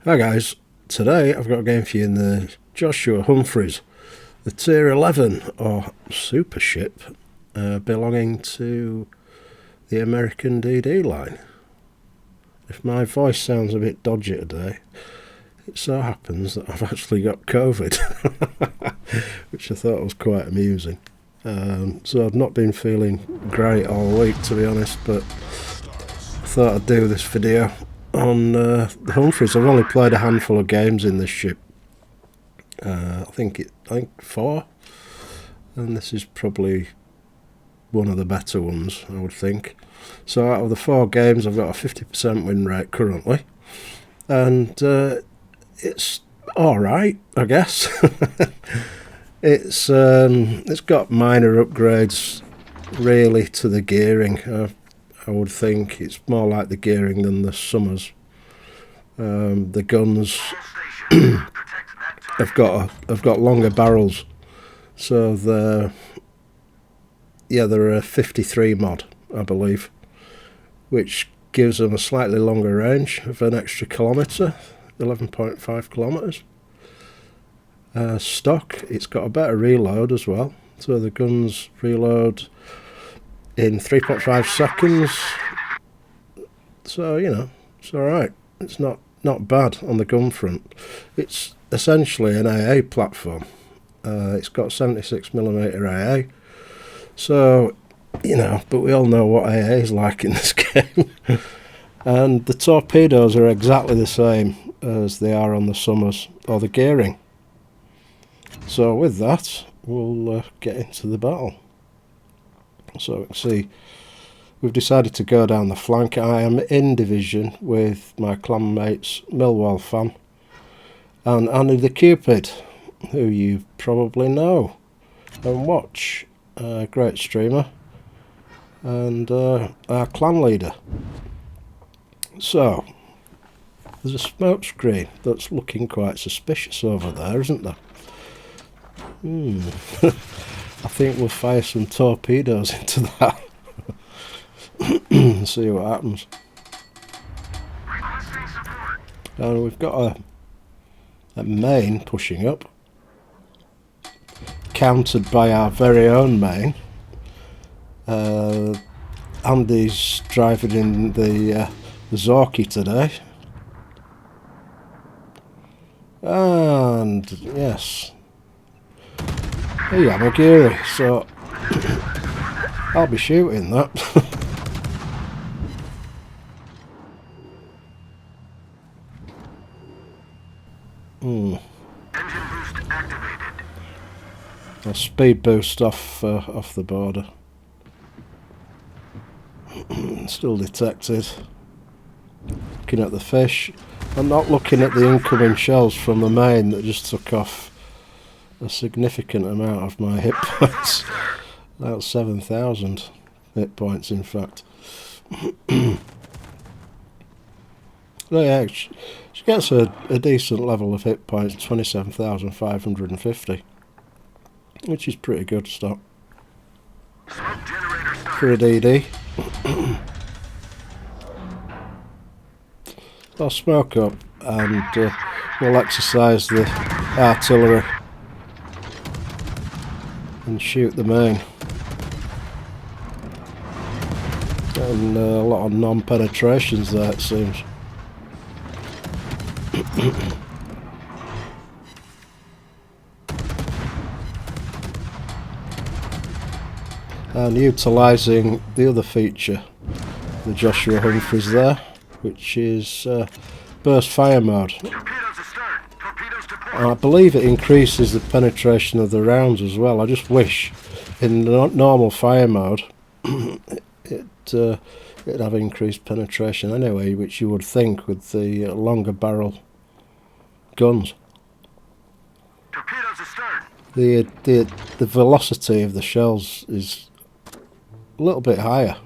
Hi guys, today I've got a game for you in the Joshua Humphreys, the Tier 11 or super ship belonging to the American DD line. If my voice sounds a bit dodgy today, it so happens that I've actually got COVID, which I thought was quite amusing. So I've not been feeling great all week, to be honest, but I thought I'd do this video on the Humphreys. I've only played a handful of games in this ship. I think 4, and this is probably one of the better ones, I would think. So out of the 4 games, I've got a 50% win rate currently, and it's all right, I guess. It's got minor upgrades really to the gearing. I would think it's more like the gearing than the Summers. The guns have got longer barrels, so they're a 53 mod, I believe, which gives them a slightly longer range of an extra kilometre, 11.5 kilometres. Stock, it's got a better reload as well, so the guns reload in 3.5 seconds, so it's alright. It's not bad on the gun front. It's essentially an AA platform. It's got 76mm AA, so but we all know what AA is like in this game. And the torpedoes are exactly the same as they are on the Summers, or the gearing. So with that, we'll get into the battle. So you can see we've decided to go down the flank. I am in division with my clan mates Millwall Fan and Annie the Cupid, who you probably know and watch. Great streamer and our clan leader. So there's a smoke screen that's looking quite suspicious over there, isn't there? I think we'll fire some torpedoes into that and see what happens. And we've got a main pushing up, countered by our very own main. Andy's driving in the Zorky today, and yes, hey, Yamagiri, so I'll be shooting that. A speed boost off the border. Still detected. Looking at the fish. I'm not looking at the incoming shells from the main that just took off a significant amount of my hit points. About 7,000 hit points, in fact. Well, yeah, she gets a decent level of hit points, 27,550, which is pretty good stock for a DD. I'll smoke up and we'll exercise the artillery and shoot the main. And a lot of non-penetrations there, it seems. And utilising the other feature, the Joshua Humphreys there, which is burst fire mode. And I believe it increases the penetration of the rounds as well. I just wish in normal fire mode it'd have increased penetration anyway, which you would think with the longer barrel guns. The velocity of the shells is a little bit higher,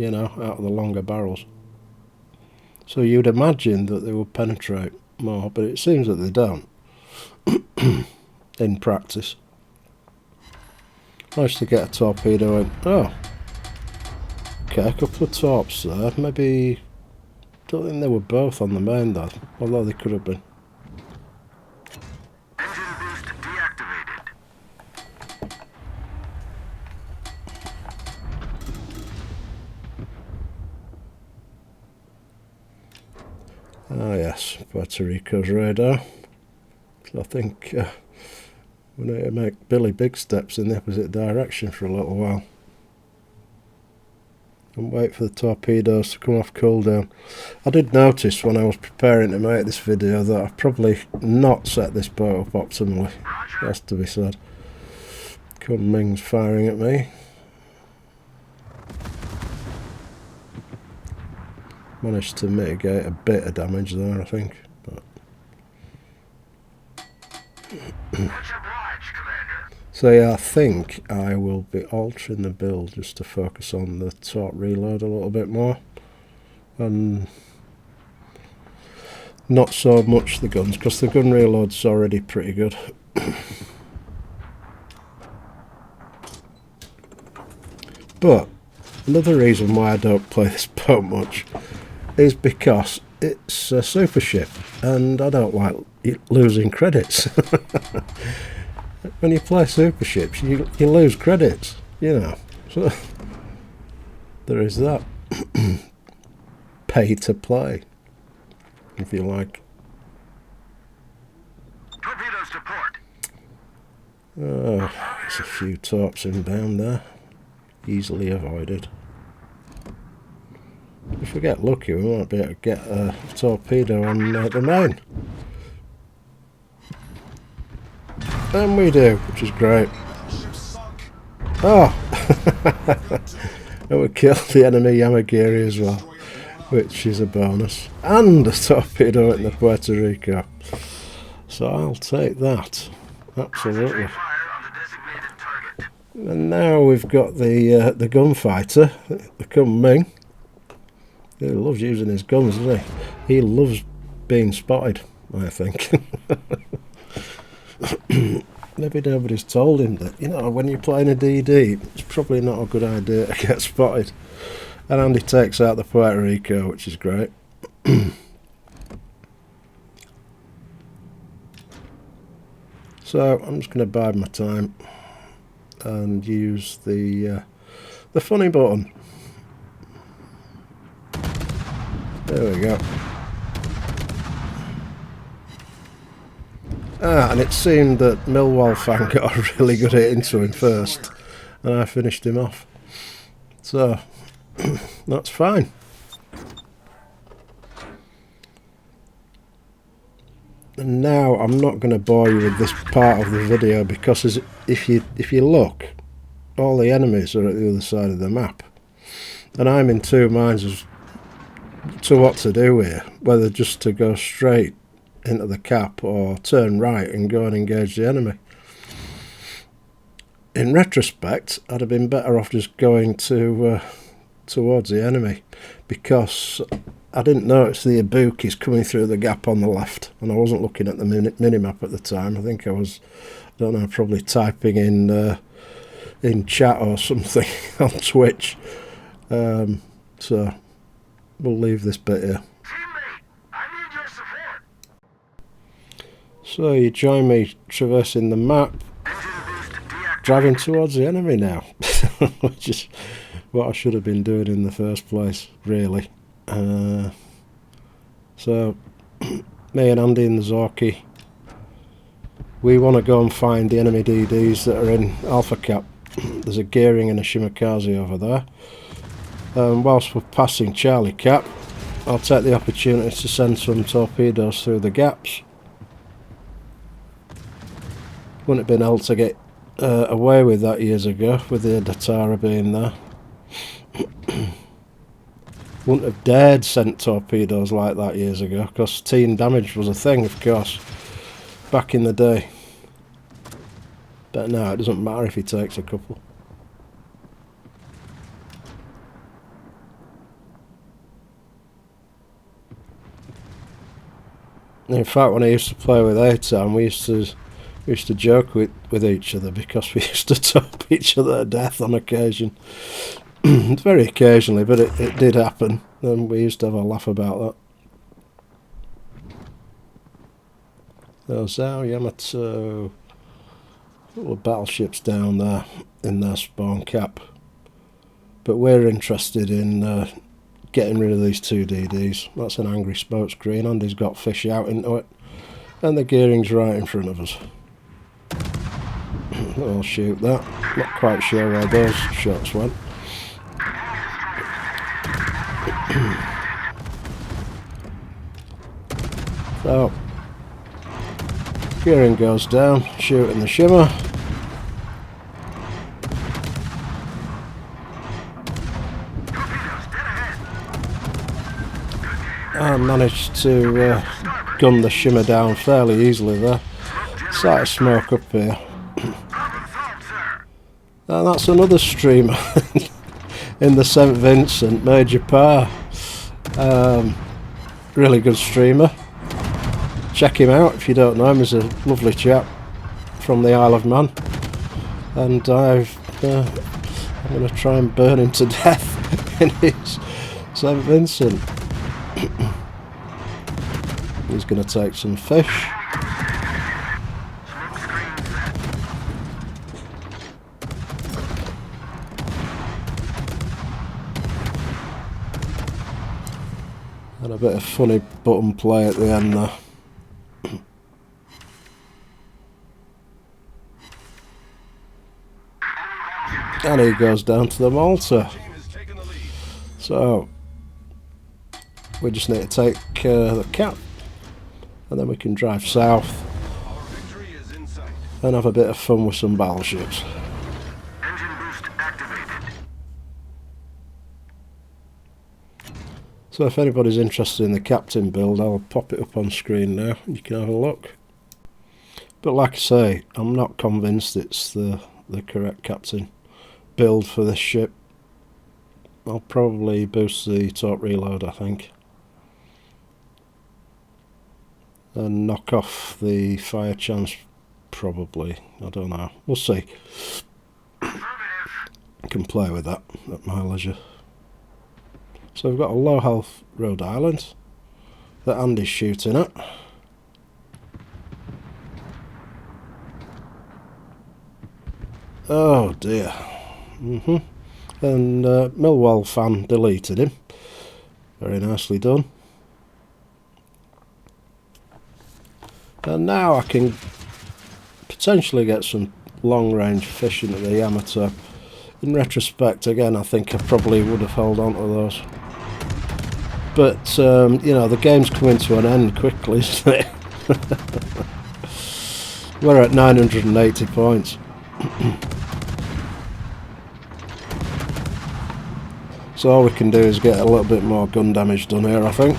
out of the longer barrels. So you'd imagine that they would penetrate more, but it seems that they don't in practice. Managed to get a torpedo in. Oh, okay, a couple of torps there. Maybe Don't think they were both on the main though, although they could have been. Engine boost deactivated. Ah yes, Puerto Rico's radar. So I think we need to make Billy big steps in the opposite direction for a little while. And wait for the torpedoes to come off cooldown. I did notice when I was preparing to make this video that I've probably not set this boat up optimally. It has to be said. Ming's firing at me. Managed to mitigate a bit of damage there, I think. But so yeah, I think I will be altering the build just to focus on the torque reload a little bit more, and not so much the guns, because the gun reload's already pretty good. But another reason why I don't play this boat much is because it's a super ship, and I don't like losing credits. When you play super ships, you lose credits, you know. So there is that. Pay to play, if you like. Torpedoes to port. There's a few torps inbound there, easily avoided. If we get lucky, we might be able to get a torpedo on the main. And we do, which is great. Oh! And we killed the enemy Yamagiri as well, which is a bonus. And a torpedo in the Puerto Rico. So I'll take that. Absolutely. And now we've got the gunfighter, the Ming. He loves using his guns, doesn't he? He loves being spotted, I think. Maybe nobody's told him that, you know, when you're playing a DD, it's probably not a good idea to get spotted. And Andy takes out the Puerto Rico, which is great. So I'm just going to bide my time and use the funny button. There we go. And it seemed that Millwall fan got a really good hit into him first, and I finished him off. So, that's fine. And now I'm not going to bore you with this part of the video, because if you look, all the enemies are at the other side of the map. And I'm in two minds as to what to do here, whether just to go straight into the cap or turn right and go and engage the enemy. In retrospect, I'd have been better off just going towards the enemy, because I didn't notice the Ibukis coming through the gap on the left, and I wasn't looking at the minimap at the time. I think I was, I don't know, probably typing in chat or something on Twitch. So we'll leave this bit here. So you join me traversing the map, driving towards the enemy now, which is what I should have been doing in the first place, really. So me and Andy and the Zorky, we want to go and find the enemy DDs that are in Alpha Cap. There's a Gearing and a Shimakaze over there. Whilst we're passing Charlie Cap, I'll take the opportunity to send some torpedoes through the gaps. Wouldn't have been able to get away with that years ago, with the Datara being there. Wouldn't have dared send torpedoes like that years ago, because team damage was a thing, of course, back in the day. But now it doesn't matter if he takes a couple. In fact, when I used to play with A-Town, we used to joke with each other, because we used to top each other to death on occasion. Very occasionally, but it did happen, and we used to have a laugh about Those are Yamato. Little battleships down there in their spawn cap. But we're interested in getting rid of these two DDs. That's an angry smokescreen, and he's got fish out into it. And the gearing's right in front of us. I'll shoot that. Not quite sure where those shots went. So, gearing goes down, shooting the shimmer. I managed to gun the shimmer down fairly easily there. Sight of smoke up here. And that's another streamer in the St Vincent, Major Par. Really good streamer. Check him out if you don't know him. He's a lovely chap from the Isle of Man. And I'm going to try and burn him to death in his St Vincent. He's going to take some fish. And a bit of funny button play at the end there. And he goes down to the Malta. So we just need to take the cap, and then we can drive south and have a bit of fun with some battleships. Engine boost activated. So if anybody's interested in the captain build, I'll pop it up on screen now. You can have a look. But like I say, I'm not convinced it's the correct captain build for this ship. I'll probably boost the torque reload, I think, and knock off the fire chance, probably. I don't know. We'll see. I can play with that at my leisure. So we've got a low health Rhode Island that Andy's shooting at. Oh dear. And Millwall fan deleted him. Very nicely done. And now I can potentially get some long range fishing at the Yamato. In retrospect, again, I think I probably would have held on to those. But, you know, the game's coming to an end quickly, isn't it? We're at 980 points. So all we can do is get a little bit more gun damage done here, I think.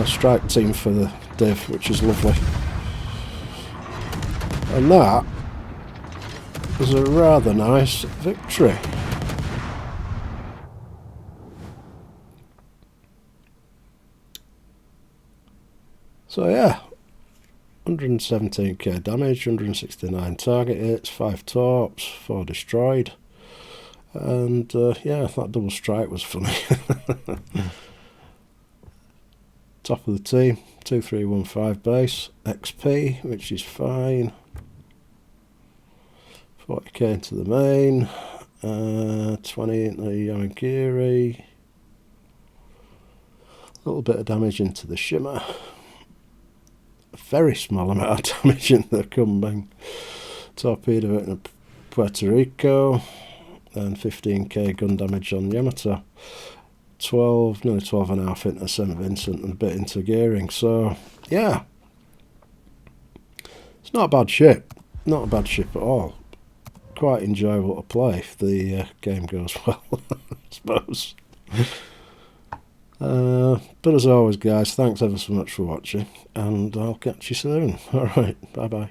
Strike team for the div, which is lovely. And that was a rather nice victory. So yeah, 117k damage, 169 target hits, 5 torps, 4 destroyed. And yeah, that double strike was funny. Top of the team, 2315 base, XP, which is fine. 40k into the main, 20 into the Yamagiri. A little bit of damage into the shimmer. A very small amount of damage in the Kumbang torpedo in Puerto Rico, and 15k gun damage on Yamato. 12, nearly 12 and a half into St Vincent and a bit into gearing. So yeah, it's not a bad ship, not a bad ship at all. Quite enjoyable to play if the game goes well, I suppose. But as always guys, thanks ever so much for watching, and I'll catch you soon. Alright, bye bye.